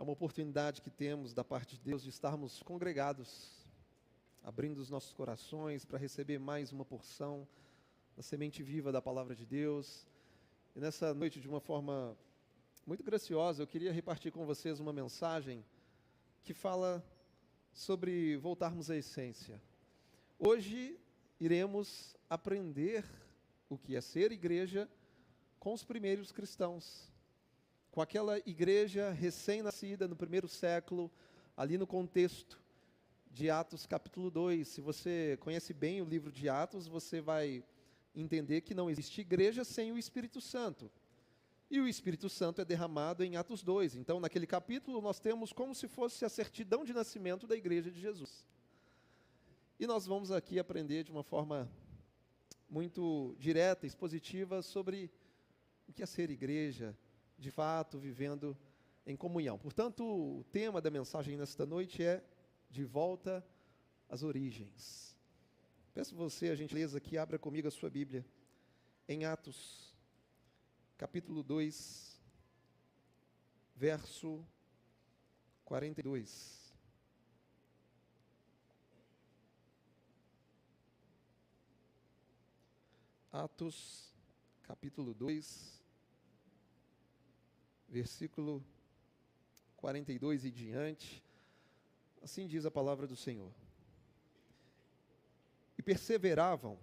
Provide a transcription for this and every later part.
É uma oportunidade que temos da parte de Deus de estarmos congregados, abrindo os nossos corações para receber mais uma porção da semente viva da palavra de Deus. E nessa noite, de uma forma muito graciosa, eu queria repartir com vocês uma mensagem que fala sobre voltarmos à essência. Hoje iremos aprender o que é ser igreja com os primeiros cristãos, com aquela igreja recém-nascida no primeiro século, ali no contexto de Atos capítulo 2. Se você conhece bem o livro de Atos, você vai entender que não existe igreja sem o Espírito Santo. E o Espírito Santo é derramado em Atos 2. Então, naquele capítulo, nós temos como se fosse a certidão de nascimento da igreja de Jesus. E nós vamos aqui aprender de uma forma muito direta, expositiva, sobre o que é ser igreja, de fato, vivendo em comunhão. Portanto, o tema da mensagem nesta noite é de volta às origens. Peço você, a gentileza, que abra comigo a sua Bíblia em Atos, capítulo 2, verso 42. Atos, capítulo 2, versículo 42 e diante, assim diz a palavra do Senhor. E perseveravam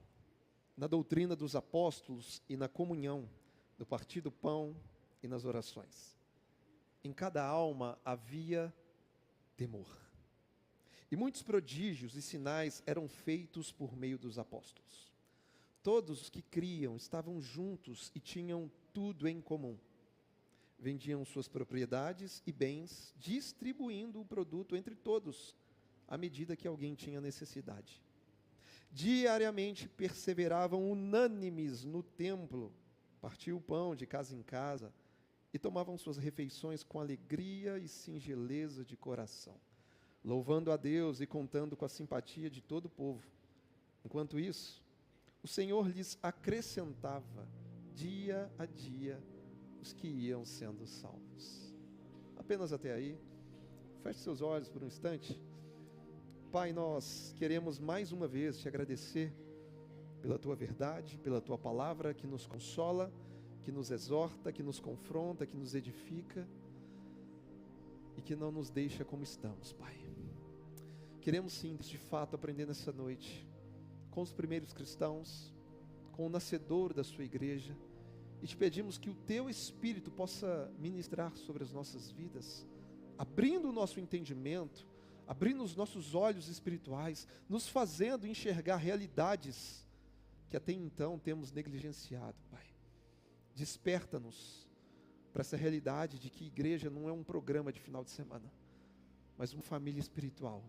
na doutrina dos apóstolos e na comunhão, no partir do pão e nas orações. Em cada alma havia temor. E muitos prodígios e sinais eram feitos por meio dos apóstolos. Todos os que criam estavam juntos e tinham tudo em comum. Vendiam suas propriedades e bens, distribuindo o produto entre todos, à medida que alguém tinha necessidade. Diariamente perseveravam unânimes no templo, partiam o pão de casa em casa e tomavam suas refeições com alegria e singeleza de coração, louvando a Deus e contando com a simpatia de todo o povo. Enquanto isso, o Senhor lhes acrescentava dia a dia os que iam sendo salvos. Apenas até aí. Feche seus olhos por um instante. Pai, nós queremos mais uma vez te agradecer pela tua verdade, pela tua palavra que nos consola, que nos exorta, que nos confronta, que nos edifica e que não nos deixa como estamos, Pai. Queremos sim, de fato, aprender nessa noite com os primeiros cristãos, com o nascedor da sua igreja, e te pedimos que o teu Espírito possa ministrar sobre as nossas vidas, abrindo o nosso entendimento, abrindo os nossos olhos espirituais, nos fazendo enxergar realidades que até então temos negligenciado, Pai. Desperta-nos para essa realidade de que igreja não é um programa de final de semana, mas uma família espiritual.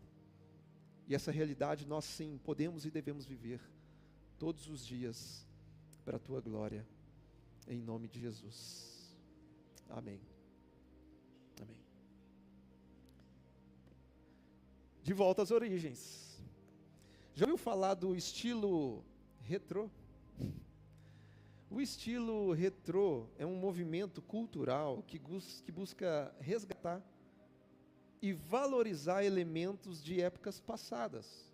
E essa realidade nós sim podemos e devemos viver todos os dias para a tua glória. Em nome de Jesus. Amém. Amém. De volta às origens. Já ouviu falar do estilo retrô? O estilo retrô é um movimento cultural que busca resgatar e valorizar elementos de épocas passadas.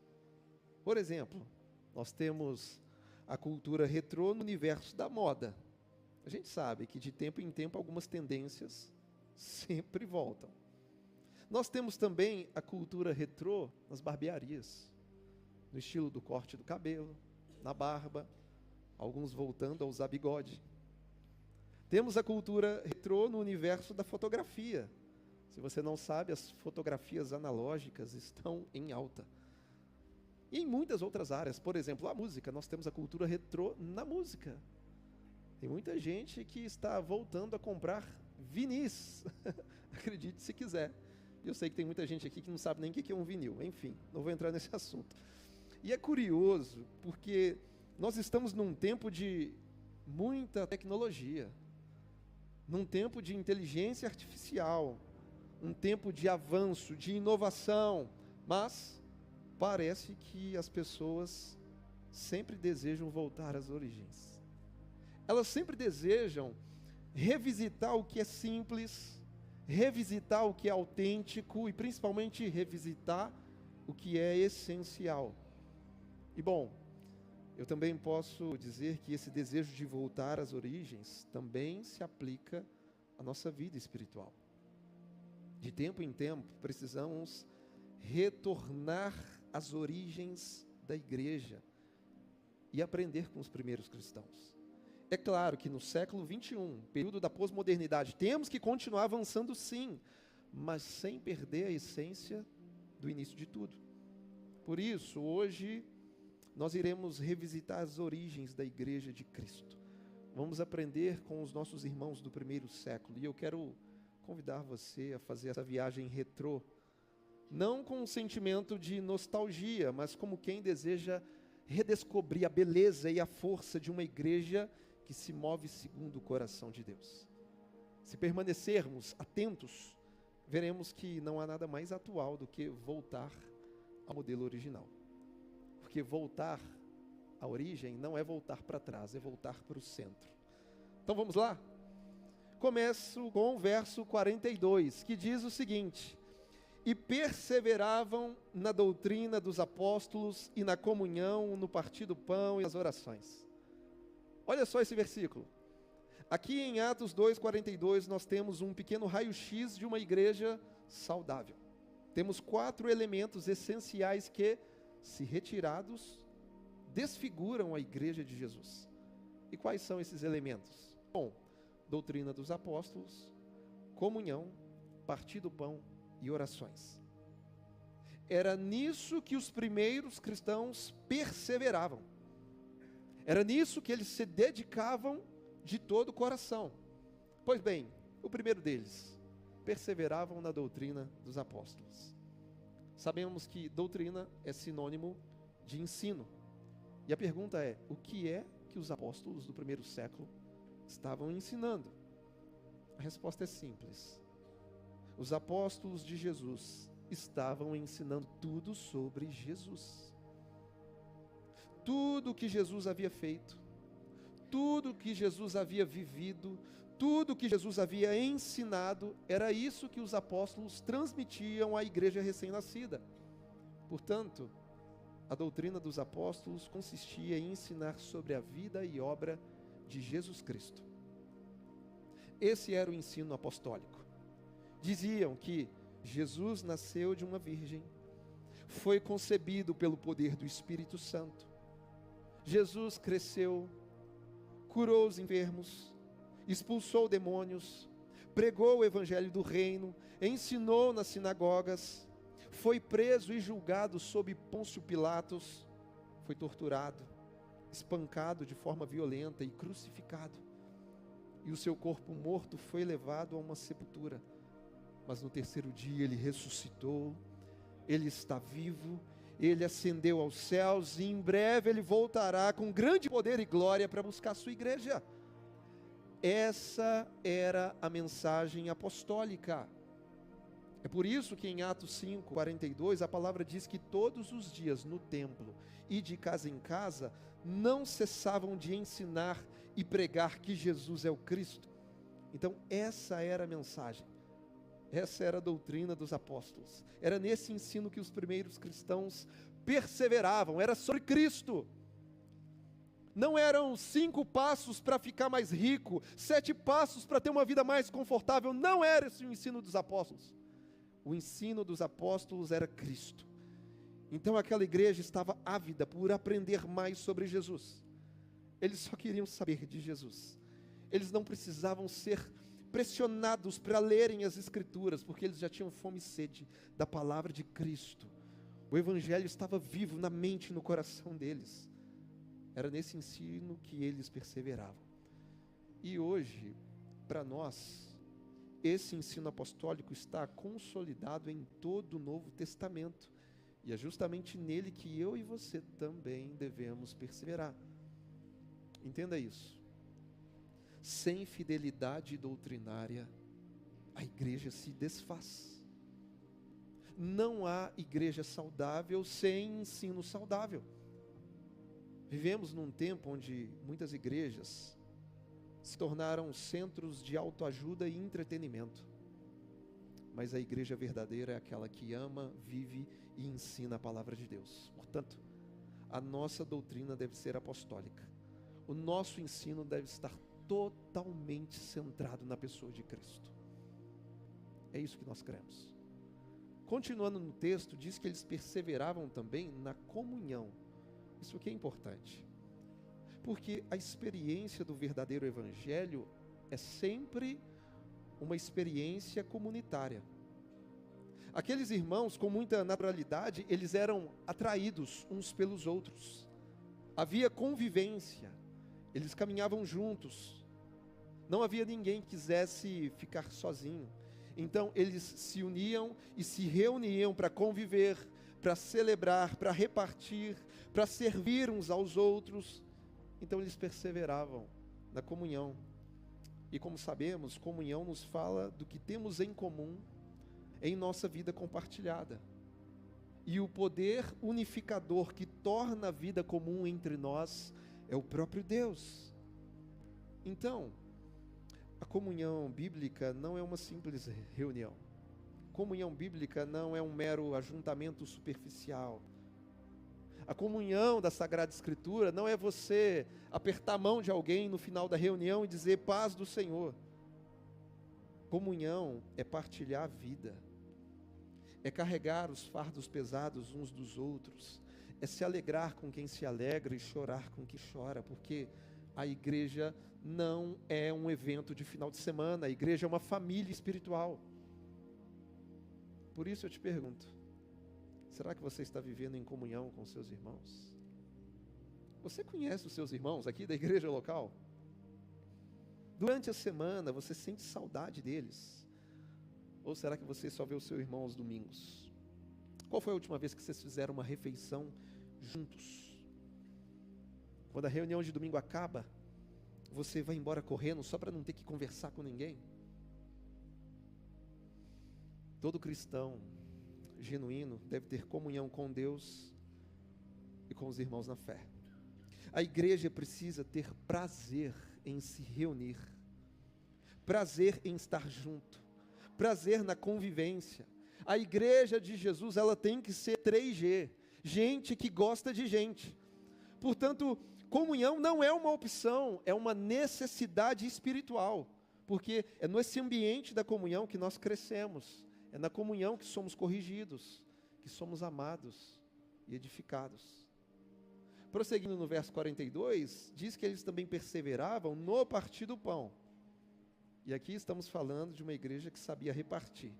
Por exemplo, nós temos a cultura retrô no universo da moda. A gente sabe que de tempo em tempo algumas tendências sempre voltam. Nós temos também a cultura retrô nas barbearias, no estilo do corte do cabelo, na barba, alguns voltando a usar bigode. Temos a cultura retrô no universo da fotografia. Se você não sabe, as fotografias analógicas estão em alta. E em muitas outras áreas, por exemplo, a música, nós temos a cultura retrô na música. Tem muita gente que está voltando a comprar vinis, acredite se quiser. Eu sei que tem muita gente aqui que não sabe nem o que é um vinil, enfim, não vou entrar nesse assunto. E é curioso, porque nós estamos num tempo de muita tecnologia, num tempo de inteligência artificial, um tempo de avanço, de inovação, mas parece que as pessoas sempre desejam voltar às origens. Elas sempre desejam revisitar o que é simples, revisitar o que é autêntico e principalmente revisitar o que é essencial. E bom, eu também posso dizer que esse desejo de voltar às origens também se aplica à nossa vida espiritual. De tempo em tempo, precisamos retornar às origens da igreja e aprender com os primeiros cristãos. É claro que no século XXI, período da pós-modernidade, temos que continuar avançando sim, mas sem perder a essência do início de tudo. Por isso, hoje, nós iremos revisitar as origens da Igreja de Cristo. Vamos aprender com os nossos irmãos do primeiro século. E eu quero convidar você a fazer essa viagem retrô, não com um sentimento de nostalgia, mas como quem deseja redescobrir a beleza e a força de uma igreja que se move segundo o coração de Deus. Se permanecermos atentos, veremos que não há nada mais atual do que voltar ao modelo original. Porque voltar à origem não é voltar para trás, é voltar para o centro. Então vamos lá? Começo com o verso 42, que diz o seguinte: e perseveravam na doutrina dos apóstolos e na comunhão, no partir do pão e nas orações. Olha só esse versículo. Aqui em Atos 2:42 nós temos um pequeno raio-x de uma igreja saudável. Temos 4 elementos essenciais que, se retirados, desfiguram a igreja de Jesus. E quais são esses elementos? Bom, doutrina dos apóstolos, comunhão, partir do pão e orações. Era nisso que os primeiros cristãos perseveravam. Era nisso que eles se dedicavam de todo o coração. Pois bem, o primeiro deles, perseveravam na doutrina dos apóstolos. Sabemos que doutrina é sinônimo de ensino. E a pergunta é, o que é que os apóstolos do primeiro século estavam ensinando? A resposta é simples. Os apóstolos de Jesus estavam ensinando tudo sobre Jesus. Tudo o que Jesus havia feito, tudo o que Jesus havia vivido, tudo o que Jesus havia ensinado, era isso que os apóstolos transmitiam à igreja recém-nascida. Portanto, a doutrina dos apóstolos consistia em ensinar sobre a vida e obra de Jesus Cristo. Esse era o ensino apostólico. Diziam que Jesus nasceu de uma virgem, foi concebido pelo poder do Espírito Santo. Jesus cresceu, curou os enfermos, expulsou demônios, pregou o evangelho do reino, ensinou nas sinagogas, foi preso e julgado sob Pôncio Pilatos, foi torturado, espancado de forma violenta e crucificado. E o seu corpo morto foi levado a uma sepultura. Mas no terceiro dia ele ressuscitou, ele está vivo, ele ascendeu aos céus e em breve ele voltará com grande poder e glória para buscar a sua igreja. Essa era a mensagem apostólica. É por isso que em Atos 5:42 a palavra diz que todos os dias no templo e de casa em casa não cessavam de ensinar e pregar que Jesus é o Cristo. Então essa era a mensagem. Essa era a doutrina dos apóstolos. Era nesse ensino que os primeiros cristãos perseveravam. Era sobre Cristo. Não eram 5 passos para ficar mais rico, 7 passos para ter uma vida mais confortável. Não era esse o ensino dos apóstolos. O ensino dos apóstolos era Cristo. Então aquela igreja estava ávida por aprender mais sobre Jesus. Eles só queriam saber de Jesus. Eles não precisavam ser pressionados para lerem as Escrituras, porque eles já tinham fome e sede da palavra de Cristo. O Evangelho estava vivo na mente e no coração deles. Era nesse ensino que eles perseveravam. E hoje, para nós, esse ensino apostólico está consolidado em todo o Novo Testamento. E é justamente nele que eu e você também devemos perseverar. Entenda isso. Sem fidelidade doutrinária, a igreja se desfaz. Não há igreja saudável sem ensino saudável. Vivemos num tempo onde muitas igrejas se tornaram centros de autoajuda e entretenimento. mas a igreja verdadeira é aquela que ama, vive e ensina a palavra de Deus. Portanto, a nossa doutrina deve ser apostólica. O nosso ensino deve estar totalmente centrado na pessoa de Cristo. É isso que nós cremos. Continuando no texto, diz que eles perseveravam também na comunhão. Isso aqui é importante, porque a experiência do verdadeiro evangelho é sempre uma experiência comunitária. Aqueles irmãos, com muita naturalidade, eles eram atraídos uns pelos outros. Havia convivência, eles caminhavam juntos. Não havia ninguém que quisesse ficar sozinho. Então eles se uniam e se reuniam para conviver, para celebrar, para repartir, para servir uns aos outros. Então eles perseveravam na comunhão. E como sabemos, comunhão nos fala do que temos em comum em nossa vida compartilhada. E o poder unificador que torna a vida comum entre nós é o próprio Deus. Então, a comunhão bíblica não é uma simples reunião. Comunhão bíblica não é um mero ajuntamento superficial. A comunhão da Sagrada Escritura não é você apertar a mão de alguém no final da reunião e dizer paz do Senhor. Comunhão é partilhar a vida, é carregar os fardos pesados uns dos outros, é se alegrar com quem se alegra e chorar com quem chora, porque a igreja não é um evento de final de semana, a igreja é uma família espiritual. Por isso eu te pergunto, será que você está vivendo em comunhão com seus irmãos? Você conhece os seus irmãos aqui da igreja local? Durante a semana você sente saudade deles? Ou será que você só vê o seu irmão aos domingos? Qual foi a última vez que vocês fizeram uma refeição juntos? Quando a reunião de domingo acaba, você vai embora correndo só para não ter que conversar com ninguém? Todo cristão genuíno deve ter comunhão com Deus e com os irmãos na fé. A igreja precisa ter prazer em se reunir, prazer em estar junto, prazer na convivência. A igreja de Jesus, ela tem que ser 3G, gente que gosta de gente. Portanto, comunhão não é uma opção, é uma necessidade espiritual, porque é nesse ambiente da comunhão que nós crescemos, é na comunhão que somos corrigidos, que somos amados e edificados. Prosseguindo no verso 42, diz que eles também perseveravam no partir do pão. E aqui estamos falando de uma igreja que sabia repartir.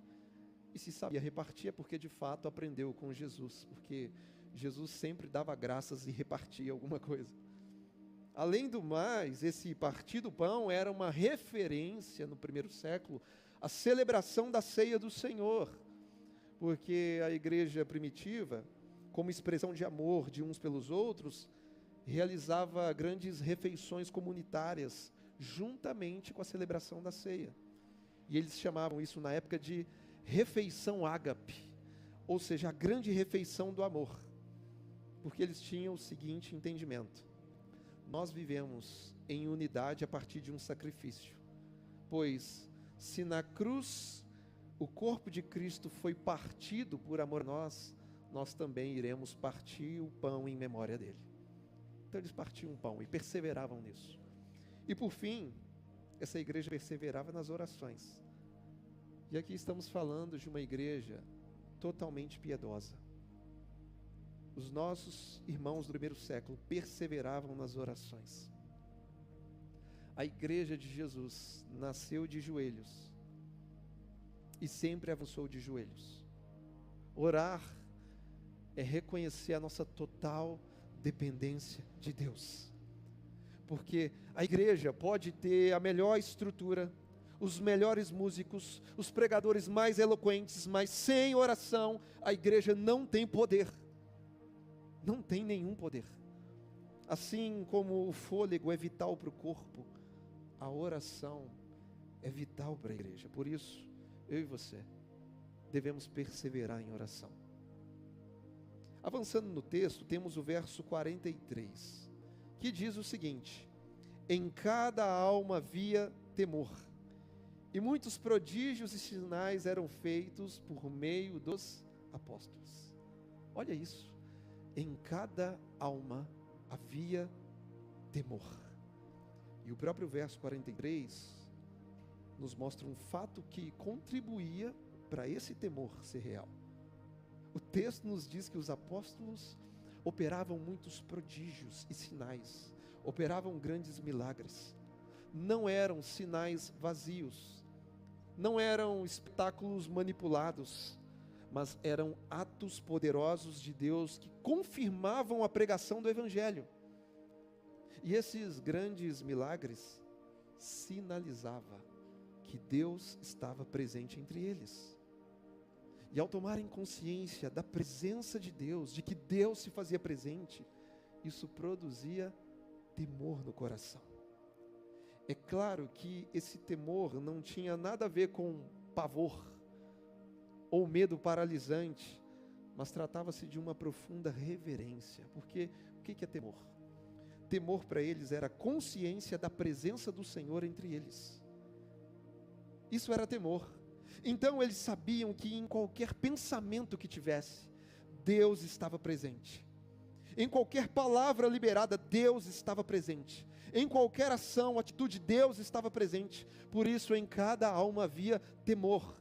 E se sabia repartir é porque de fato aprendeu com Jesus, porque Jesus sempre dava graças e repartia alguma coisa. Além do mais, esse partir do pão era uma referência no primeiro século à celebração da ceia do Senhor, porque a igreja primitiva, como expressão de amor de uns pelos outros, realizava grandes refeições comunitárias, juntamente com a celebração da ceia. E eles chamavam isso na época de refeição ágape, ou seja, a grande refeição do amor, porque eles tinham o seguinte entendimento: nós vivemos em unidade a partir de um sacrifício, pois se na cruz o corpo de Cristo foi partido por amor a nós, nós também iremos partir o pão em memória dele. Então eles partiam o pão e perseveravam nisso. E por fim, essa igreja perseverava nas orações. E aqui estamos falando de uma igreja totalmente piedosa. Os nossos irmãos do primeiro século perseveravam nas orações. A igreja de Jesus nasceu de joelhos e sempre avançou de joelhos. Orar é reconhecer a nossa total dependência de Deus. Porque a igreja pode ter a melhor estrutura, os melhores músicos, os pregadores mais eloquentes, mas sem oração, a igreja não tem poder. Não tem nenhum poder. Assim como o fôlego é vital para o corpo, a oração é vital para a igreja. Por isso, eu e você devemos perseverar em oração. Avançando no texto, temos o verso 43, que diz o seguinte: em cada alma havia temor, E muitos prodígios e sinais eram feitos por meio dos apóstolos. Olha isso. Em cada alma havia temor. E o próprio verso 43 nos mostra um fato que contribuía para esse temor ser real. O texto nos diz que os apóstolos operavam muitos prodígios e sinais, operavam grandes milagres. Não eram sinais vazios, não eram espetáculos manipulados, mas eram atos poderosos de Deus que confirmavam a pregação do Evangelho. E esses grandes milagres sinalizavam que Deus estava presente entre eles. E ao tomarem consciência da presença de Deus, de que Deus se fazia presente, isso produzia temor no coração. É claro que esse temor não tinha nada a ver com pavor ou medo paralisante, mas tratava-se de uma profunda reverência. Porque o que é temor? Temor para eles era consciência da presença do Senhor entre eles. Isso era temor. Então eles sabiam que em qualquer pensamento que tivesse, Deus estava presente. Em qualquer palavra liberada, Deus estava presente. Em qualquer ação, atitude, Deus estava presente. Por isso, em cada alma havia temor.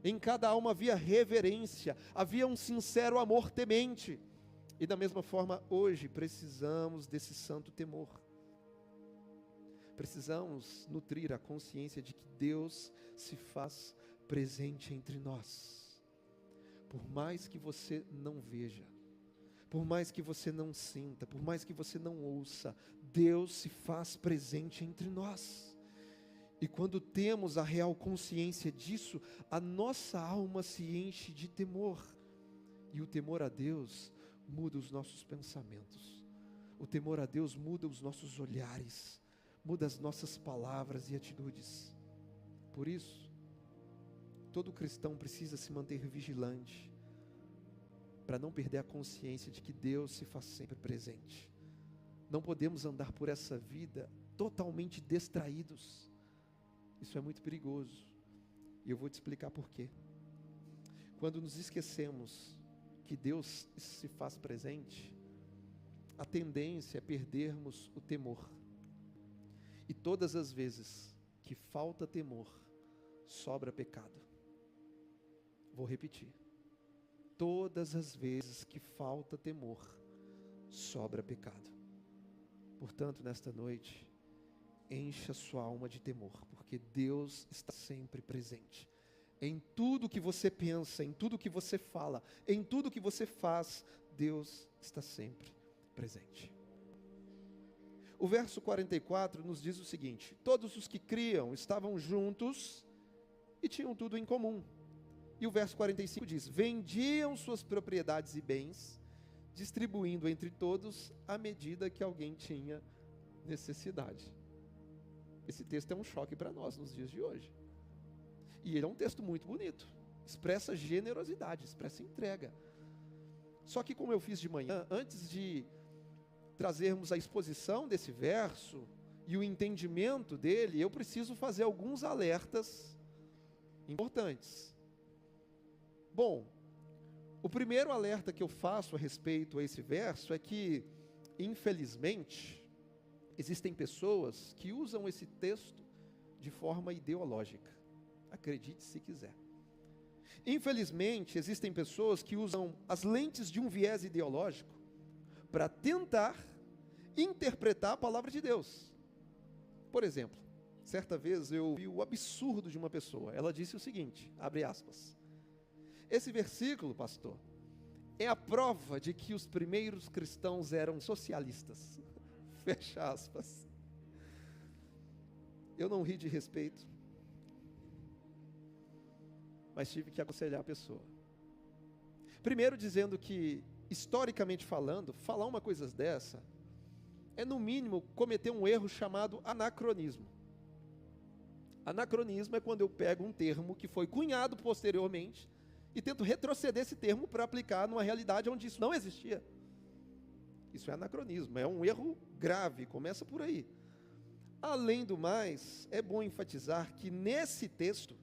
Em cada alma havia reverência. Havia um sincero amor temente. E da mesma forma, hoje, precisamos desse santo temor. Precisamos nutrir a consciência de que Deus se faz presente entre nós. Por mais que você não veja, por mais que você não sinta, por mais que você não ouça, Deus se faz presente entre nós. E quando temos a real consciência disso, a nossa alma se enche de temor. E o temor a Deus muda os nossos pensamentos. O temor a Deus muda os nossos olhares, muda as nossas palavras e atitudes. Por isso, todo cristão precisa se manter vigilante, para não perder a consciência de que Deus se faz sempre presente. Não podemos andar por essa vida totalmente distraídos. Isso é muito perigoso. E eu vou te explicar por quê. Quando nos esquecemos que Deus se faz presente, a tendência é perdermos o temor. E todas as vezes que falta temor, sobra pecado. Vou repetir. Todas as vezes que falta temor, sobra pecado. Portanto, nesta noite, encha sua alma de temor, porque Deus está sempre presente. Em tudo que você pensa, em tudo que você fala, em tudo que você faz, Deus está sempre presente. O verso 44 nos diz o seguinte: todos os que criam estavam juntos e tinham tudo em comum. E o verso 45 diz: vendiam suas propriedades e bens, distribuindo entre todos à medida que alguém tinha necessidade. Esse texto é um choque para nós nos dias de hoje. E ele é um texto muito bonito, expressa generosidade, expressa entrega. Só que, como eu fiz de manhã, antes de trazermos a exposição desse verso e o entendimento dele, eu preciso fazer alguns alertas importantes. Bom, o primeiro alerta que eu faço a respeito a esse verso é que, infelizmente, existem pessoas que usam esse texto de forma ideológica. Acredite se quiser. Infelizmente, existem pessoas que usam as lentes de um viés ideológico para tentar interpretar a palavra de Deus. Por exemplo, certa vez eu vi o absurdo de uma pessoa. Ela disse o seguinte, abre aspas: esse versículo, pastor, é a prova de que os primeiros cristãos eram socialistas. Fecha aspas. Eu não ri de respeito, mas tive que aconselhar a pessoa. Primeiro dizendo que, historicamente falando, falar uma coisa dessa é no mínimo cometer um erro chamado anacronismo. Anacronismo é quando eu pego um termo que foi cunhado posteriormente e tento retroceder esse termo para aplicar numa realidade onde isso não existia. Isso é anacronismo, é um erro grave, começa por aí. Além do mais, é bom enfatizar que nesse texto,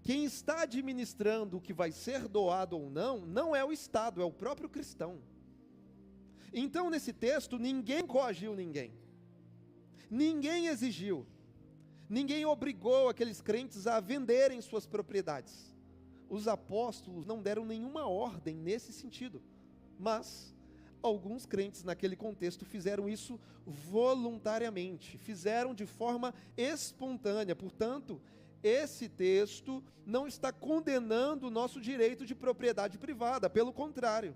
quem está administrando o que vai ser doado ou não, não é o Estado, é o próprio cristão. Então, nesse texto, ninguém coagiu ninguém. Ninguém exigiu. Ninguém obrigou aqueles crentes a venderem suas propriedades. Os apóstolos não deram nenhuma ordem nesse sentido. Mas alguns crentes naquele contexto fizeram isso voluntariamente, fizeram de forma espontânea. Portanto, esse texto não está condenando o nosso direito de propriedade privada, pelo contrário,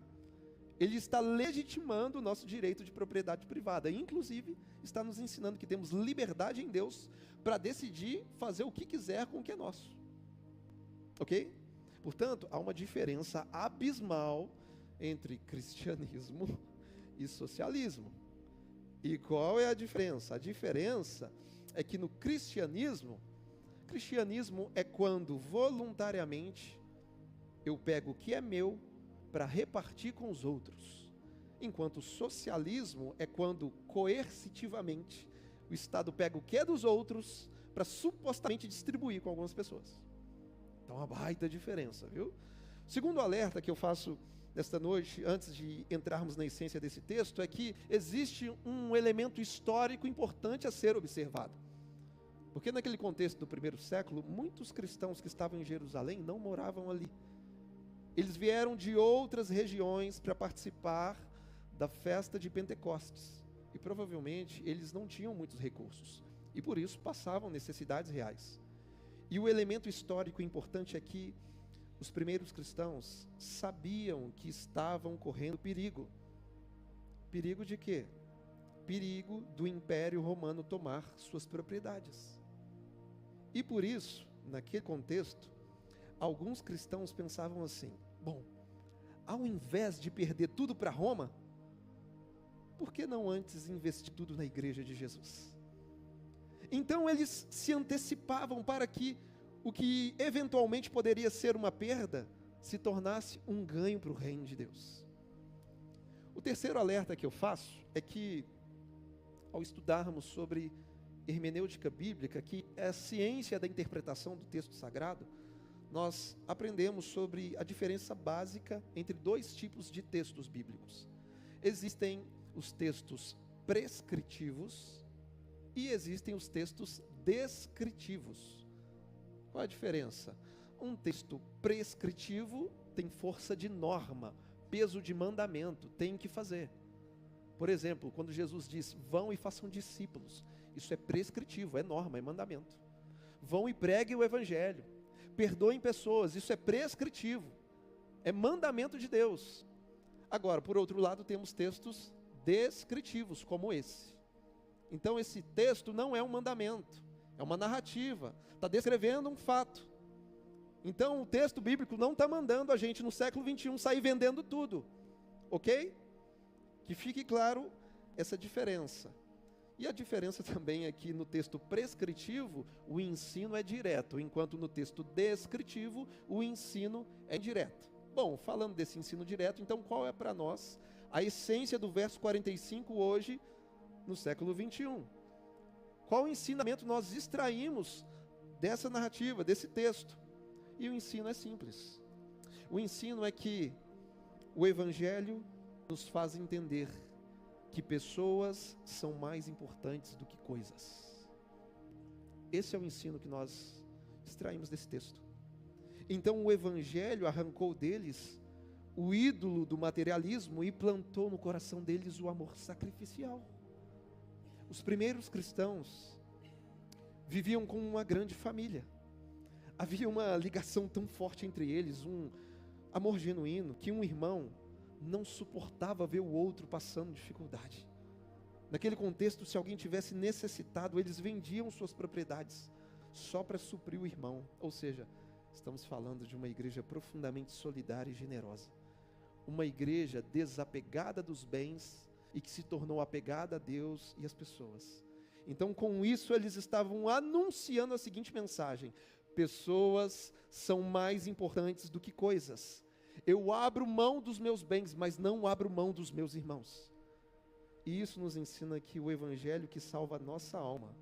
ele está legitimando o nosso direito de propriedade privada. Inclusive, está nos ensinando que temos liberdade em Deus para decidir fazer o que quiser com o que é nosso. Ok? Portanto, há uma diferença abismal entre cristianismo e socialismo. E qual é a diferença? A diferença é que no cristianismo é quando voluntariamente eu pego o que é meu para repartir com os outros. Enquanto o socialismo é quando coercitivamente o Estado pega o que é dos outros para supostamente distribuir com algumas pessoas. Então, uma baita diferença, viu? Segundo alerta que eu faço nesta noite, antes de entrarmos na essência desse texto, é que existe um elemento histórico importante a ser observado. Porque naquele contexto do primeiro século, muitos cristãos que estavam em Jerusalém não moravam ali. Eles vieram de outras regiões para participar da festa de Pentecostes. E provavelmente eles não tinham muitos recursos. E por isso passavam necessidades reais. E o elemento histórico importante é que os primeiros cristãos sabiam que estavam correndo perigo. Perigo de quê? Perigo do Império Romano tomar suas propriedades. E por isso, naquele contexto, alguns cristãos pensavam assim: bom, ao invés de perder tudo para Roma, por que não antes investir tudo na igreja de Jesus? Então eles se antecipavam para que o que eventualmente poderia ser uma perda se tornasse um ganho para o reino de Deus. O terceiro alerta que eu faço é que, ao estudarmos sobre hermenêutica bíblica, que é a ciência da interpretação do texto sagrado, nós aprendemos sobre a diferença básica entre dois tipos de textos bíblicos. Existem os textos prescritivos e existem os textos descritivos. Qual a diferença? Um texto prescritivo tem força de norma, peso de mandamento, tem que fazer. Por exemplo, quando Jesus diz, vão e façam discípulos, isso é prescritivo, é norma, é mandamento. Vão e preguem o evangelho, perdoem pessoas, isso é prescritivo, é mandamento de Deus. Agora, por outro lado, temos textos descritivos, como esse. Então, esse texto não é um mandamento, é uma narrativa, está descrevendo um fato. Então, o texto bíblico não está mandando a gente, no século 21, sair vendendo tudo, ok? Que fique claro essa diferença. E a diferença também é que no texto prescritivo, o ensino é direto, enquanto no texto descritivo, o ensino é indireto. Bom, falando desse ensino direto, então qual é para nós a essência do verso 45 hoje, no século 21? Qual ensinamento nós extraímos dessa narrativa, desse texto? E o ensino é simples. O ensino é que o Evangelho nos faz entender que pessoas são mais importantes do que coisas. Esse é o ensino que nós extraímos desse texto. Então o Evangelho arrancou deles o ídolo do materialismo e plantou no coração deles o amor sacrificial. Os primeiros cristãos viviam com uma grande família. Havia uma ligação tão forte entre eles, um amor genuíno, que um irmão não suportava ver o outro passando dificuldade. Naquele contexto, se alguém tivesse necessitado, eles vendiam suas propriedades só para suprir o irmão. Ou seja, estamos falando de uma igreja profundamente solidária e generosa. Uma igreja desapegada dos bens e que se tornou apegada a Deus e às pessoas. Então, com isso, eles estavam anunciando a seguinte mensagem: pessoas são mais importantes do que coisas. Eu abro mão dos meus bens, mas não abro mão dos meus irmãos. E isso nos ensina que o evangelho que salva a nossa alma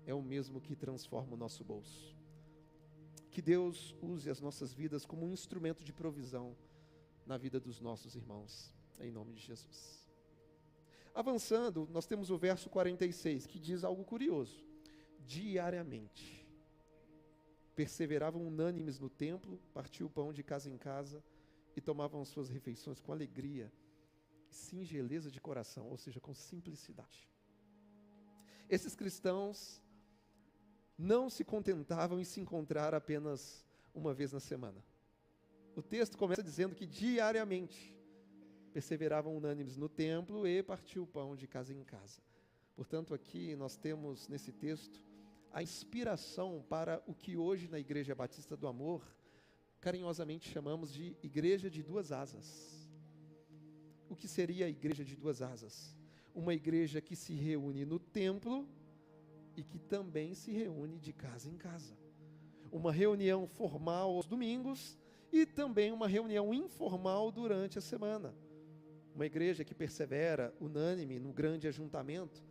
é o mesmo que transforma o nosso bolso. Que Deus use as nossas vidas como um instrumento de provisão na vida dos nossos irmãos, em nome de Jesus. Avançando, nós temos o verso 46, que diz algo curioso. Diariamente, perseveravam unânimes no templo, partiam o pão de casa em casa e tomavam as suas refeições com alegria e singeleza de coração, ou seja, com simplicidade. Esses cristãos não se contentavam em se encontrar apenas uma vez na semana. O texto começa dizendo que diariamente perseveravam unânimes no templo e partiam o pão de casa em casa. Portanto, aqui nós temos nesse texto a inspiração para o que hoje na Igreja Batista do Amor carinhosamente chamamos de Igreja de Duas Asas. O que seria a Igreja de Duas Asas? Uma igreja que se reúne no templo e que também se reúne de casa em casa. Uma reunião formal aos domingos e também uma reunião informal durante a semana. Uma igreja que persevera unânime no grande ajuntamento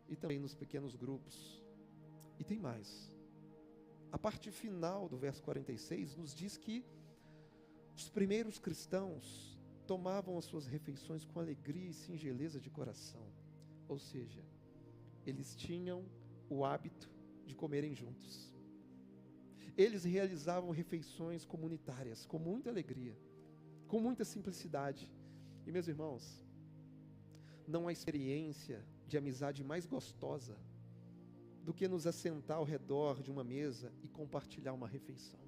e também nos pequenos grupos. E tem mais. A parte final do verso 46 nos diz que os primeiros cristãos tomavam as suas refeições com alegria e singeleza de coração. Ou seja, eles tinham o hábito de comerem juntos. Eles realizavam refeições comunitárias com muita alegria, com muita simplicidade. E meus irmãos, não há experiência de amizade mais gostosa do que nos assentar ao redor de uma mesa e compartilhar uma refeição.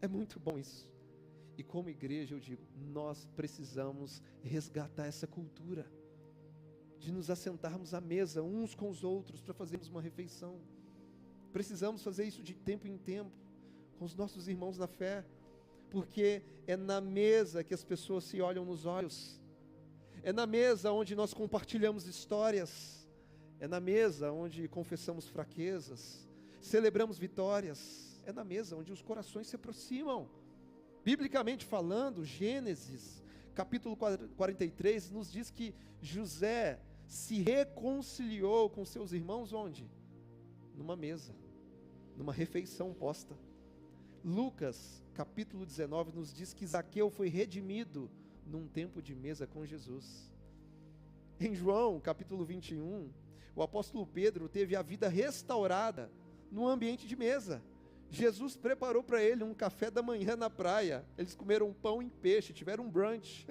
É muito bom isso. E como igreja eu digo, nós precisamos resgatar essa cultura de nos assentarmos à mesa uns com os outros para fazermos uma refeição. Precisamos fazer isso de tempo em tempo com os nossos irmãos na fé, porque é na mesa que as pessoas se olham nos olhos, é na mesa onde nós compartilhamos histórias, é na mesa onde confessamos fraquezas, celebramos vitórias, é na mesa onde os corações se aproximam. Biblicamente falando, Gênesis, capítulo 43, nos diz que José se reconciliou com seus irmãos onde? Numa mesa, numa refeição posta. Lucas, capítulo 19, nos diz que Zaqueu foi redimido num tempo de mesa com Jesus. Em João, capítulo 21, o apóstolo Pedro teve a vida restaurada no ambiente de mesa. Jesus preparou para ele um café da manhã na praia. Eles comeram pão e peixe, tiveram um brunch.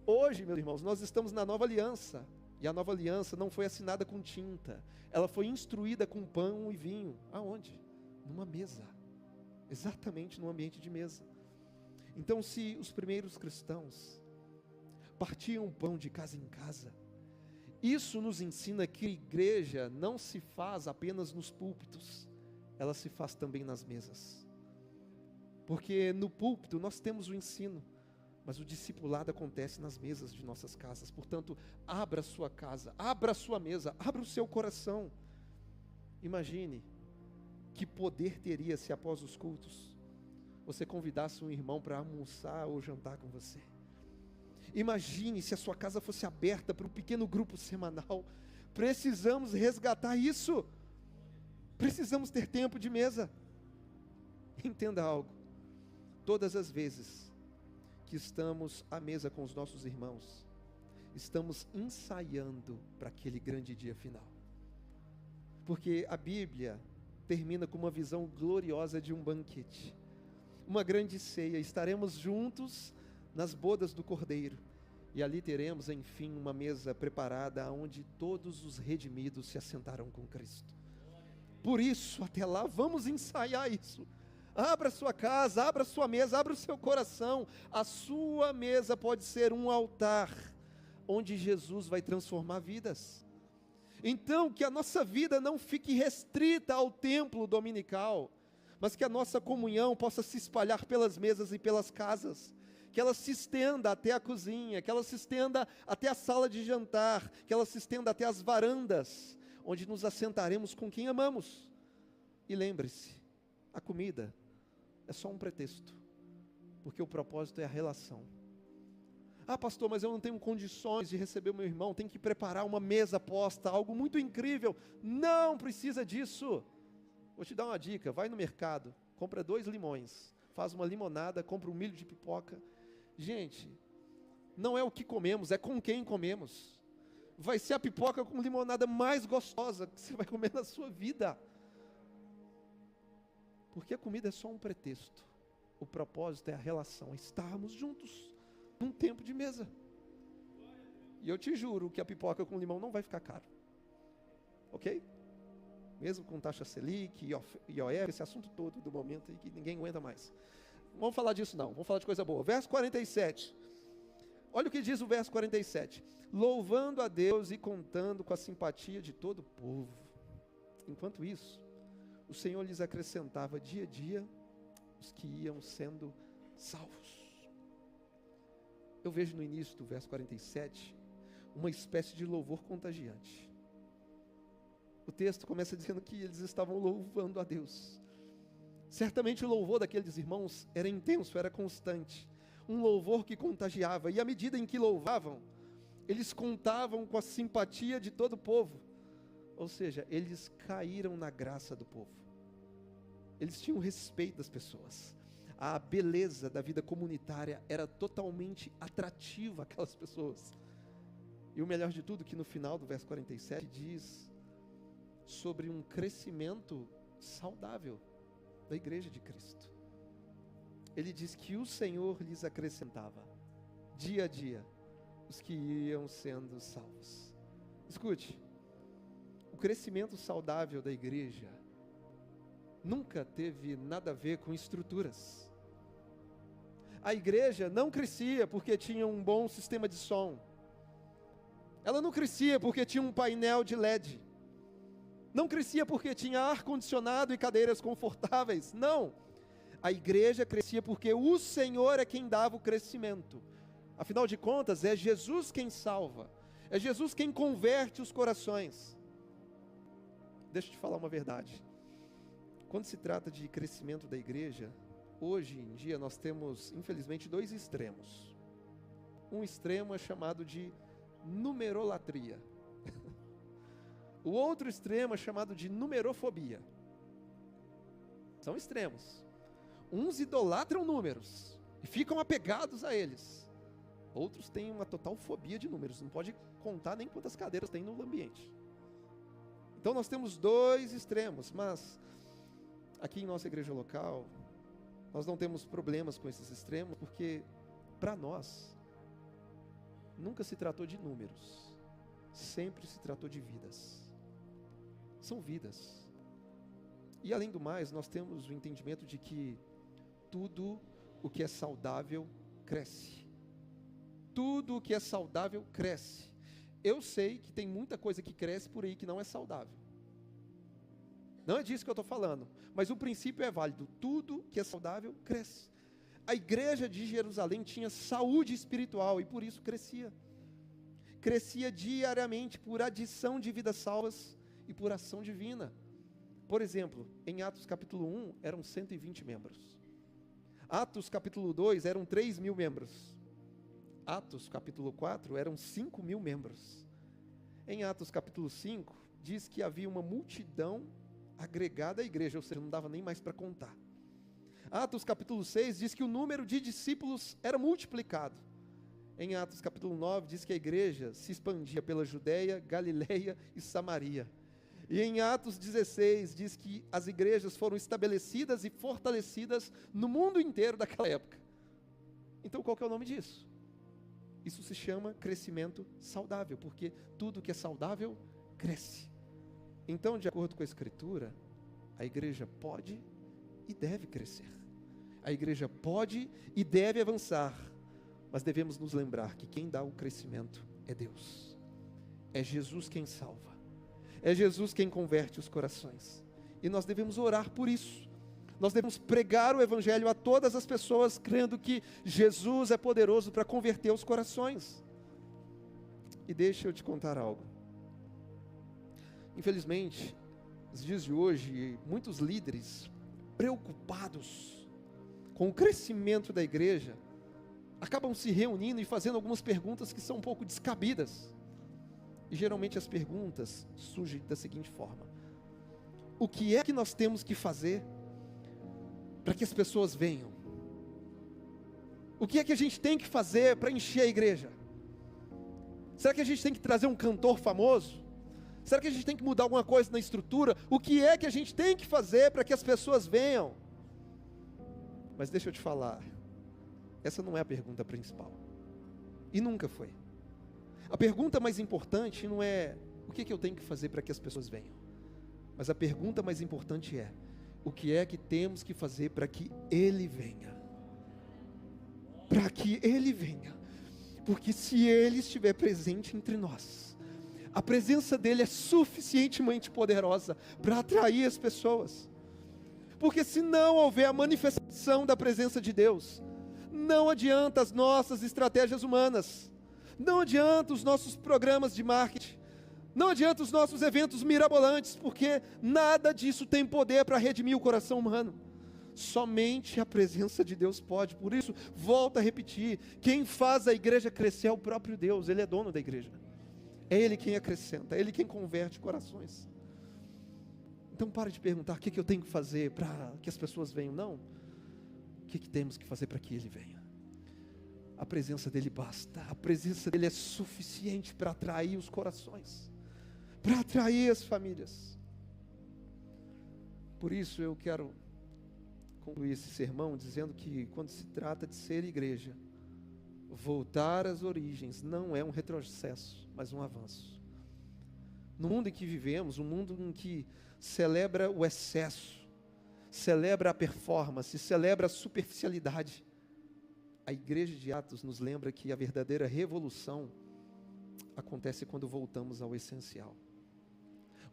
Hoje, meus irmãos, nós estamos na nova aliança. E a nova aliança não foi assinada com tinta. Ela foi instruída com pão e vinho. Aonde? Numa mesa. Exatamente no ambiente de mesa. Então, se os primeiros cristãos partiam o pão de casa em casa, isso nos ensina que a igreja não se faz apenas nos púlpitos, ela se faz também nas mesas. Porque no púlpito nós temos o ensino, mas o discipulado acontece nas mesas de nossas casas. Portanto, abra a sua casa, abra a sua mesa, abra o seu coração. Imagine que poder teria se após os cultos você convidasse um irmão para almoçar ou jantar com você. Imagine se a sua casa fosse aberta para um pequeno grupo semanal. Precisamos resgatar isso. Precisamos ter tempo de mesa. Entenda algo. Todas as vezes que estamos à mesa com os nossos irmãos, estamos ensaiando para aquele grande dia final. Porque a Bíblia termina com uma visão gloriosa de um banquete, uma grande ceia. Estaremos juntos nas bodas do Cordeiro, e ali teremos, enfim, uma mesa preparada onde todos os redimidos se assentarão com Cristo. Por isso, até lá, vamos ensaiar isso. Abra sua casa, abra sua mesa, abra o seu coração. A sua mesa pode ser um altar onde Jesus vai transformar vidas. Então, que a nossa vida não fique restrita ao templo dominical, mas que a nossa comunhão possa se espalhar pelas mesas e pelas casas, que ela se estenda até a cozinha, que ela se estenda até a sala de jantar, que ela se estenda até as varandas, onde nos assentaremos com quem amamos. E lembre-se, a comida é só um pretexto, porque o propósito é a relação. Ah, pastor, mas eu não tenho condições de receber o meu irmão, tem que preparar uma mesa posta, algo muito incrível. Não precisa disso. Vou te dar uma dica, vai no mercado, compra 2 limões, faz uma limonada, compra 1 milho de pipoca. Gente, não é o que comemos, é com quem comemos. Vai ser a pipoca com limonada mais gostosa que você vai comer na sua vida. Porque a comida é só um pretexto. O propósito é a relação, é estarmos juntos num tempo de mesa. E eu te juro que a pipoca com limão não vai ficar caro. Ok? Mesmo com taxa Selic, IOF, esse assunto todo do momento aí que ninguém aguenta mais. Não vamos falar disso não, vamos falar de coisa boa. Verso 47. Olha o que diz o verso 47. Louvando a Deus e contando com a simpatia de todo o povo. Enquanto isso, o Senhor lhes acrescentava dia a dia os que iam sendo salvos. Eu vejo no início do verso 47 uma espécie de louvor contagiante. O texto começa dizendo que eles estavam louvando a Deus. Certamente o louvor daqueles irmãos era intenso, era constante. Um louvor que contagiava. E à medida em que louvavam, eles contavam com a simpatia de todo o povo. Ou seja, eles caíram na graça do povo. Eles tinham respeito das pessoas. A beleza da vida comunitária era totalmente atrativa àquelas pessoas. E o melhor de tudo, que no final do verso 47 diz sobre um crescimento saudável da igreja de Cristo. Ele diz que o Senhor lhes acrescentava, dia a dia, os que iam sendo salvos. Escute, o crescimento saudável da igreja nunca teve nada a ver com estruturas. A igreja não crescia porque tinha um bom sistema de som. Ela não crescia porque tinha um painel de LED. Não crescia porque tinha ar-condicionado e cadeiras confortáveis. Não. A igreja crescia porque o Senhor é quem dava o crescimento. Afinal de contas, é Jesus quem salva. É Jesus quem converte os corações. Deixa eu te falar uma verdade. Quando se trata de crescimento da igreja, hoje em dia nós temos, infelizmente, 2 extremos. Um extremo é chamado de numerolatria. O outro extremo é chamado de numerofobia. São extremos. Uns idolatram números e ficam apegados a eles. Outros têm uma total fobia de números. Não pode contar nem quantas cadeiras tem no ambiente. Então nós temos 2 extremos, mas aqui em nossa igreja local, nós não temos problemas com esses extremos, porque para nós, nunca se tratou de números, sempre se tratou de vidas. São vidas. E além do mais, nós temos o entendimento de que tudo o que é saudável cresce. Tudo o que é saudável cresce. Eu sei que tem muita coisa que cresce por aí que não é saudável. Não é disso que eu estou falando, mas o princípio é válido. Tudo que é saudável cresce. A igreja de Jerusalém tinha saúde espiritual e por isso crescia. Crescia diariamente por adição de vidas salvas e por ação divina. Por exemplo, em Atos capítulo 1 eram 120 membros. Atos capítulo 2 eram 3.000 membros. Atos capítulo 4 eram 5.000 membros. Em Atos capítulo 5 diz que havia uma multidão agregada à igreja, ou seja, não dava nem mais para contar. Atos capítulo 6 diz que o número de discípulos era multiplicado. Em Atos capítulo 9 diz que a igreja se expandia pela Judeia, Galileia e Samaria. E em Atos 16 diz que as igrejas foram estabelecidas e fortalecidas no mundo inteiro daquela época. Então qual que é o nome disso? Isso se chama crescimento saudável, porque tudo que é saudável cresce. Então, de acordo com a Escritura, a igreja pode e deve crescer. A igreja pode e deve avançar, mas devemos nos lembrar que quem dá o crescimento é Deus. É Jesus quem salva. É Jesus quem converte os corações. E nós devemos orar por isso. Nós devemos pregar o evangelho a todas as pessoas, crendo que Jesus é poderoso para converter os corações. E deixa eu te contar algo. Infelizmente, nos dias de hoje, muitos líderes preocupados com o crescimento da igreja, acabam se reunindo e fazendo algumas perguntas que são um pouco descabidas. E geralmente as perguntas surgem da seguinte forma: o que é que nós temos que fazer para que as pessoas venham? O que é que a gente tem que fazer para encher a igreja? Será que a gente tem que trazer um cantor famoso? Será que a gente tem que mudar alguma coisa na estrutura? O que é que a gente tem que fazer para que as pessoas venham? Mas deixa eu te falar, essa não é a pergunta principal. E nunca foi. A pergunta mais importante não é o que eu tenho que fazer para que as pessoas venham. Mas a pergunta mais importante é: o que é que temos que fazer para que Ele venha? Para que Ele venha. Porque se Ele estiver presente entre nós, a presença dEle é suficientemente poderosa para atrair as pessoas. Porque se não houver a manifestação da presença de Deus, não adianta as nossas estratégias humanas, não adianta os nossos programas de marketing, não adianta os nossos eventos mirabolantes, porque nada disso tem poder para redimir o coração humano. Somente a presença de Deus pode. Por isso, volto a repetir, quem faz a igreja crescer é o próprio Deus. Ele é dono da igreja, é Ele quem acrescenta, é Ele quem converte corações. Então para de perguntar o que eu tenho que fazer para que as pessoas venham. Não, o que temos que fazer para que Ele venha? A presença dEle basta, a presença dEle é suficiente para atrair os corações, para atrair as famílias. Por isso eu quero concluir esse sermão dizendo que quando se trata de ser igreja, voltar às origens não é um retrocesso, mas um avanço. No mundo em que vivemos, um mundo em que celebra o excesso, celebra a performance, celebra a superficialidade, a igreja de Atos nos lembra que a verdadeira revolução acontece quando voltamos ao essencial.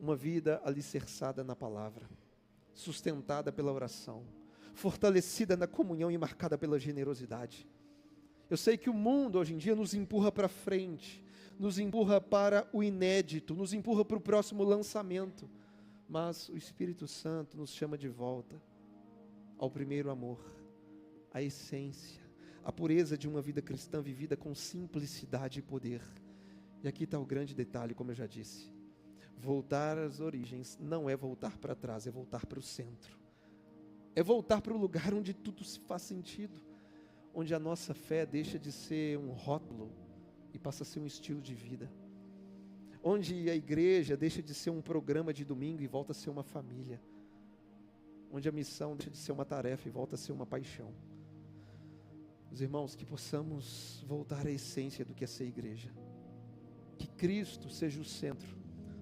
Uma vida alicerçada na palavra, sustentada pela oração, fortalecida na comunhão e marcada pela generosidade. Eu sei que o mundo hoje em dia nos empurra para frente, nos empurra para o inédito, nos empurra para o próximo lançamento, mas o Espírito Santo nos chama de volta ao primeiro amor, à essência, à pureza de uma vida cristã vivida com simplicidade e poder. E aqui está o grande detalhe, como eu já disse: voltar às origens não é voltar para trás, é voltar para o centro. É voltar para o lugar onde tudo se faz sentido, onde a nossa fé deixa de ser um rótulo e passa a ser um estilo de vida, onde a igreja deixa de ser um programa de domingo e volta a ser uma família, onde a missão deixa de ser uma tarefa e volta a ser uma paixão. Os irmãos, que possamos voltar à essência do que é ser igreja, que Cristo seja o centro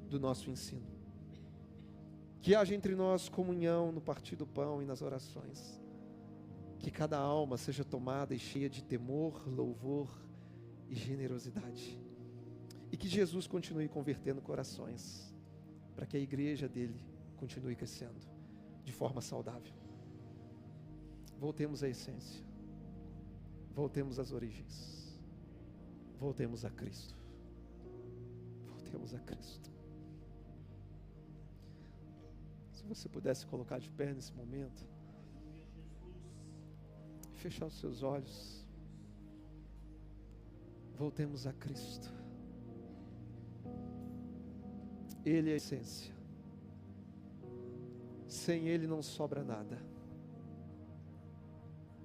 do nosso ensino, que haja entre nós comunhão no partir do pão e nas orações, que cada alma seja tomada e cheia de temor, louvor e generosidade, e que Jesus continue convertendo corações, para que a igreja dele continue crescendo de forma saudável. Voltemos à essência, voltemos às origens, voltemos a Cristo, voltemos a Cristo. Se você pudesse colocar de pé nesse momento, fechar os seus olhos, voltemos a Cristo. Ele é a essência, sem Ele não sobra nada,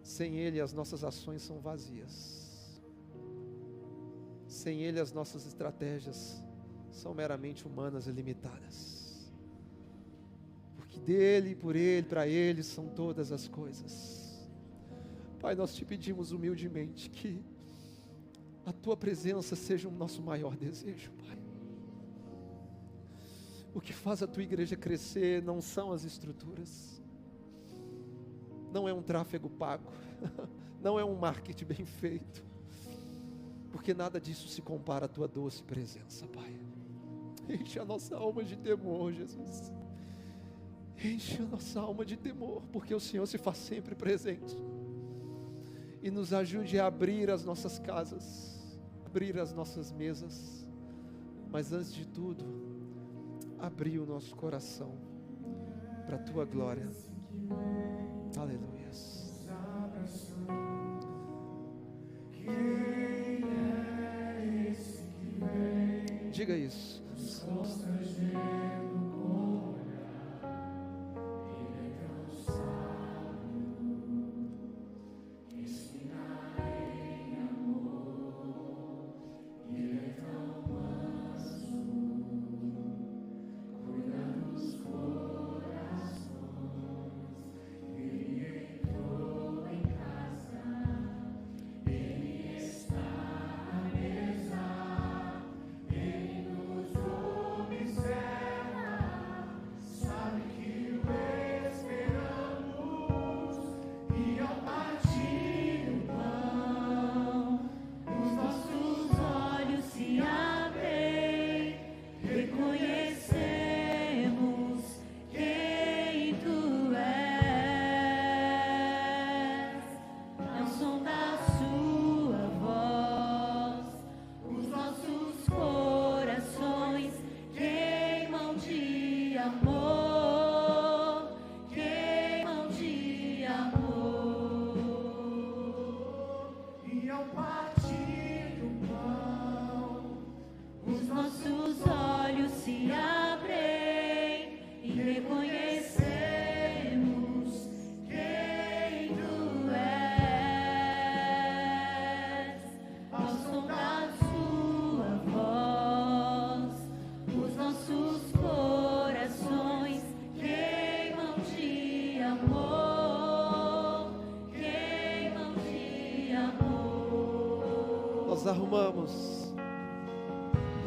sem Ele as nossas ações são vazias, sem Ele as nossas estratégias são meramente humanas e limitadas, porque dEle, por Ele, para Ele são todas as coisas. Pai, nós te pedimos humildemente que a Tua presença seja o nosso maior desejo, Pai. O que faz a Tua igreja crescer não são as estruturas, não é um tráfego pago, não é um marketing bem feito, porque nada disso se compara à Tua doce presença, Pai. Enche a nossa alma de temor, Jesus. Enche a nossa alma de temor, porque o Senhor se faz sempre presente. E nos ajude a abrir as nossas casas, abrir as nossas mesas, mas antes de tudo, abrir o nosso coração para a Tua glória. Aleluia. Diga isso.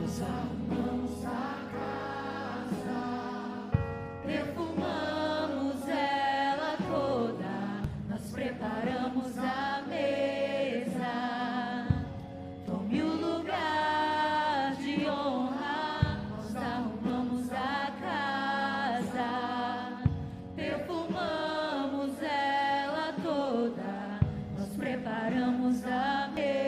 Nos arrumamos a casa, perfumamos ela toda, nós preparamos a mesa. Tome o lugar de honra, nós arrumamos a casa, perfumamos ela toda, nós preparamos a mesa.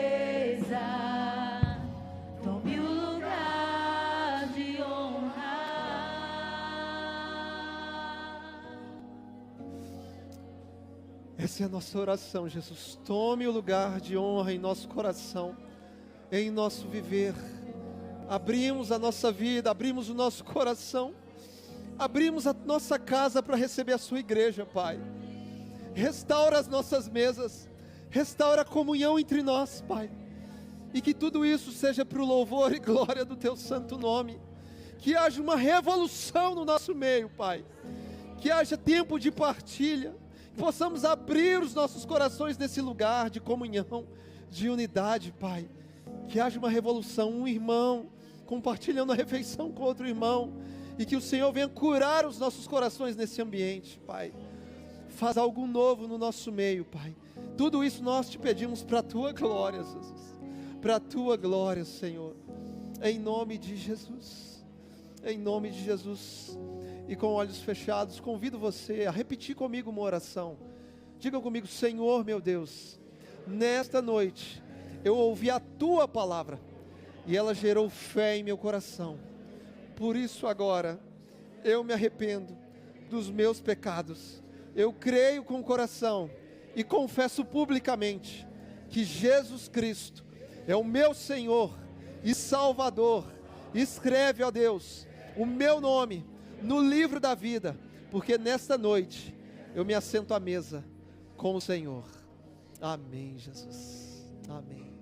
Essa é a nossa oração, Jesus. Tome o lugar de honra em nosso coração, em nosso viver. Abrimos a nossa vida, abrimos o nosso coração, abrimos a nossa casa para receber a sua igreja, Pai. Restaura as nossas mesas, restaura a comunhão entre nós, Pai. E que tudo isso seja para o louvor e glória do Teu santo nome. Que haja uma revolução no nosso meio, Pai. Que haja tempo de partilha. Que possamos abrir os nossos corações nesse lugar de comunhão, de unidade, Pai. Que haja uma revolução, um irmão compartilhando a refeição com outro irmão. E que o Senhor venha curar os nossos corações nesse ambiente, Pai. Faz algo novo no nosso meio, Pai. Tudo isso nós te pedimos para a Tua glória, Jesus. Para a Tua glória, Senhor. Em nome de Jesus. Em nome de Jesus. E com olhos fechados, convido você a repetir comigo uma oração. Diga comigo: Senhor meu Deus, nesta noite eu ouvi a Tua palavra e ela gerou fé em meu coração. Por isso agora eu me arrependo dos meus pecados. Eu creio com o coração e confesso publicamente que Jesus Cristo é o meu Senhor e Salvador. Escreve, ó Deus, o meu nome no livro da vida, porque nesta noite eu me assento à mesa com o Senhor. Amém, Jesus. Amém.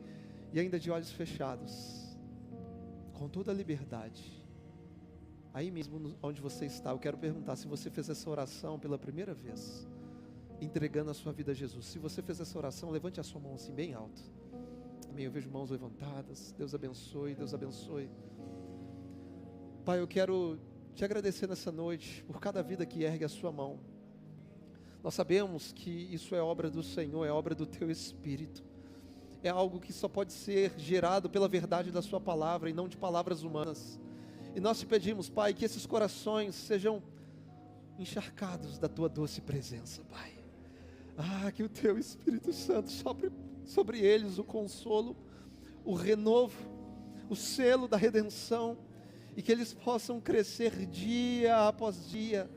E ainda de olhos fechados, com toda a liberdade, aí mesmo onde você está, eu quero perguntar se você fez essa oração pela primeira vez, entregando a sua vida a Jesus. Se você fez essa oração, levante a sua mão assim bem alto. Amém. Eu vejo mãos levantadas. Deus abençoe, Deus abençoe. Pai, eu quero te agradecer nessa noite por cada vida que ergue a sua mão. Nós sabemos que isso é obra do Senhor, é obra do Teu Espírito. É algo que só pode ser gerado pela verdade da Sua palavra e não de palavras humanas. E nós te pedimos, Pai, que esses corações sejam encharcados da Tua doce presença, Pai. Que o Teu Espírito Santo sopre sobre eles o consolo, o renovo, o selo da redenção, e que eles possam crescer dia após dia,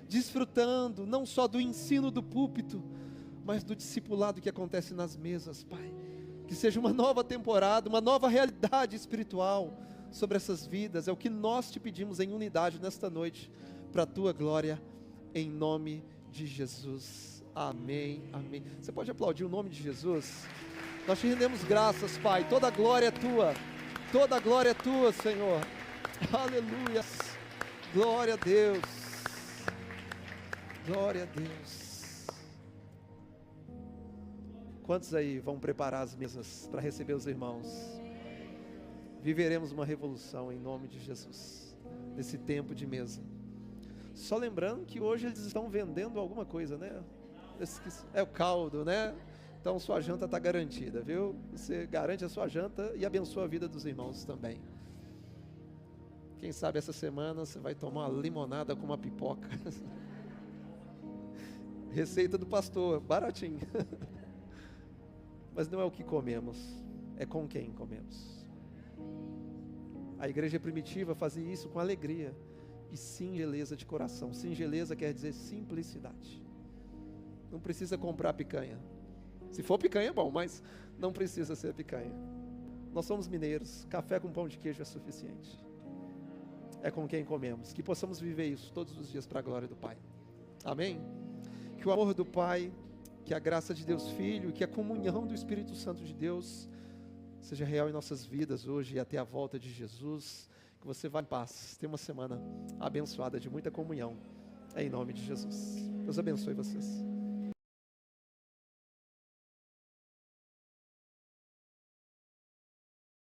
desfrutando não só do ensino do púlpito, mas do discipulado que acontece nas mesas, Pai. Que seja uma nova temporada, uma nova realidade espiritual sobre essas vidas. É o que nós te pedimos em unidade nesta noite, para a tua glória, em nome de Jesus. Amém, amém. Você pode aplaudir o nome de Jesus? Nós te rendemos graças, Pai. Toda a glória é tua. Toda a glória é tua, Senhor. Aleluia. Glória a Deus. Glória a Deus. Quantos aí vão preparar as mesas para receber os irmãos? Viveremos uma revolução em nome de Jesus, nesse tempo de mesa. Só lembrando que hoje eles estão vendendo alguma coisa, né? É o caldo, né? Então sua janta está garantida, viu? Você garante a sua janta e abençoa a vida dos irmãos também. Quem sabe essa semana você vai tomar uma limonada com uma pipoca. Receita do pastor, baratinho. Mas não é o que comemos, é com quem comemos. A igreja primitiva fazia isso com alegria e singeleza de coração. Singeleza quer dizer simplicidade. Não precisa comprar picanha. Se for picanha é bom, mas não precisa ser picanha. Nós somos mineiros, café com pão de queijo é suficiente. É com quem comemos. Que possamos viver isso todos os dias para a glória do Pai. Amém? Que o amor do Pai, que a graça de Deus Filho, que a comunhão do Espírito Santo de Deus seja real em nossas vidas hoje e até a volta de Jesus. Que você vá em paz. Tenha uma semana abençoada de muita comunhão. Em nome de Jesus. Deus abençoe vocês.